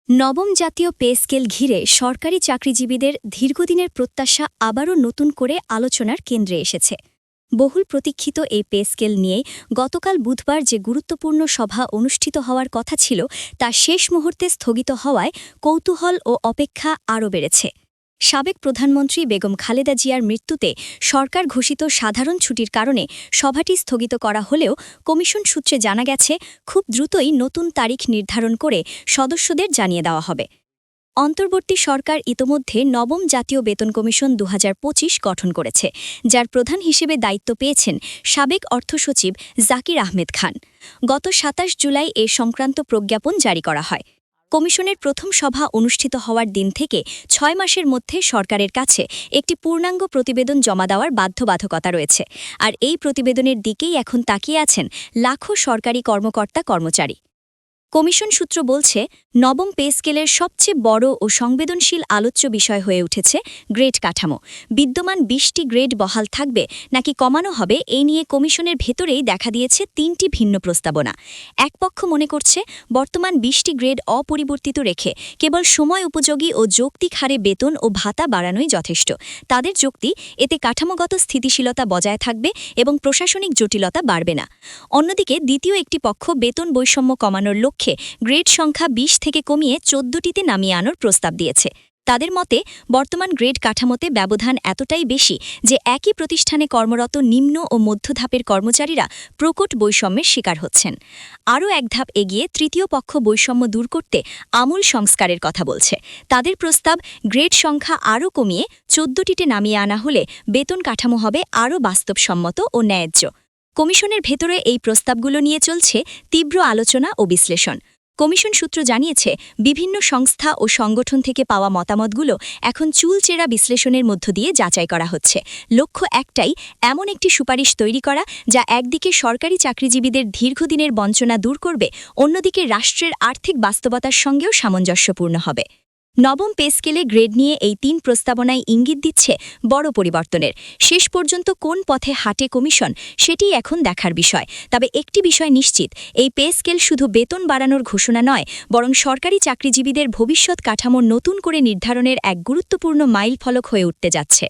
নবম জাতীয় pay scale ঘিরে সরকারি চাকরিজীবীদের দীর্ঘদিনের প্রত্যাশা আবারও নতুন করে আলোচনার কেন্দ্রে এসেছে। বহুল প্রতীক্ষিত এই পে স্কেল নিয়ে গতকাল বুধবার যে গুরুত্বপূর্ণ সভা অনুষ্ঠিত হওয়ার কথা ছিল তা শেষ মুহূর্তে স্থগিত হওয়ায় কৌতূহল ও অপেক্ষা আরও বেড়েছে। সাবেক প্রধানমন্ত্রী বেগম খালেদা জিয়ার মৃত্যুতে সরকার ঘোষিত সাধারণ ছুটির কারণে সভাটি স্থগিত করা হলেও কমিশন সূত্রে জানা গেছে খুব দ্রুতই নতুন তারিখ নির্ধারণ করে সদস্যদের জানিয়ে দেওয়া হবে। অন্তর্বর্তী সরকার ইতোমধ্যে নবম জাতীয় বেতন কমিশন ২০২৫ গঠন করেছে, যার প্রধান হিসেবে দায়িত্ব পেয়েছেন সাবেক অর্থসচিব জাকির আহমেদ খান। গত ২৭ জুলাই এ সংক্রান্ত প্রজ্ঞাপন জারি করা হয়। কমিশনের প্রথম সভা অনুষ্ঠিত হওয়ার দিন থেকে ৬ মাসের মধ্যে সরকারের কাছে একটি পূর্ণাঙ্গ প্রতিবেদন জমা দেওয়ার বাধ্যবাধকতা রয়েছে, আর এই প্রতিবেদনের দিকেই এখন তাকিয়ে আছেন লাখো সরকারি কর্মকর্তা-কর্মচারী। কমিশন সূত্র বলছে, নবম পে স্কেলের সবচেয়ে বড় ও সংবেদনশীল আলোচ্য বিষয় হয়ে উঠেছে গ্রেড কাঠামো। বিদ্যমান ২০টি গ্রেড বহাল থাকবে নাকি কমানো হবে, এই নিয়ে কমিশনের ভেতরেই দেখা দিয়েছে ৩টি ভিন্ন প্রস্তাবনা। এক পক্ষ মনে করছে বর্তমান ২০টি গ্রেড অপরিবর্তিত রেখে কেবল সময় উপযোগী ও যৌক্তিক হারে বেতন ও ভাতা বাড়ানোই যথেষ্ট। তাদের যুক্তি, এতে কাঠামোগত স্থিতিশীলতা বজায় থাকবে এবং প্রশাসনিক জটিলতা বাড়বে না। অন্যদিকে দ্বিতীয় একটি পক্ষ বেতন বৈষম্য কমানোর লক্ষ্যে গ্রেড সংখ্যা ২০ থেকে কমিয়ে ১৪টিতে নামিয়ে আনার প্রস্তাব দিয়েছে। তাদের মতে বর্তমান গ্রেড কাঠামোতে ব্যবধান এতটাই বেশি যে একই প্রতিষ্ঠানে কর্মরত নিম্ন ও মধ্যধাপের কর্মচারীরা প্রকট বৈষম্যের শিকার হচ্ছেন। আরও এক ধাপ এগিয়ে তৃতীয় পক্ষ বৈষম্য দূর করতে আমূল সংস্কারের কথা বলছে। তাদের প্রস্তাব, গ্রেড সংখ্যা আরও কমিয়ে ১৪টিতে নামিয়ে আনা হলে বেতন কাঠামো হবে আরও বাস্তবসম্মত ও ন্যায্য। কমিশনের ভেতরে এই প্রস্তাবগুলো নিয়ে চলছে তীব্র আলোচনা ও বিশ্লেষণ। কমিশন সূত্র জানিয়েছে, বিভিন্ন সংস্থা ও সংগঠন থেকে পাওয়া মতামতগুলো এখন চুলচেরা বিশ্লেষণের মধ্য দিয়ে যাচাই করা হচ্ছে। লক্ষ্য একটাই, এমন একটি সুপারিশ তৈরি করা যা একদিকে সরকারি চাকরিজীবীদের দীর্ঘদিনের বঞ্চনা দূর করবে, অন্যদিকে রাষ্ট্রের আর্থিক বাস্তবতার সঙ্গেও সামঞ্জস্যপূর্ণ হবে। নবম পে স্কেলে গ্রেড নিয়ে এই ৩ প্রস্তাবনায় ইঙ্গিত দিচ্ছে বড় পরিবর্তনের। শেষ পর্যন্ত কোন পথে হাঁটে কমিশন, সেটিই এখন দেখার বিষয়। তবে একটি বিষয় নিশ্চিত, এই পে স্কেল শুধু বেতন বাড়ানোর ঘোষণা নয়, বরং সরকারি চাকরিজীবীদের ভবিষ্যৎ কাঠামো নতুন করে নির্ধারণের এক গুরুত্বপূর্ণ মাইলফলক হয়ে উঠতে যাচ্ছে।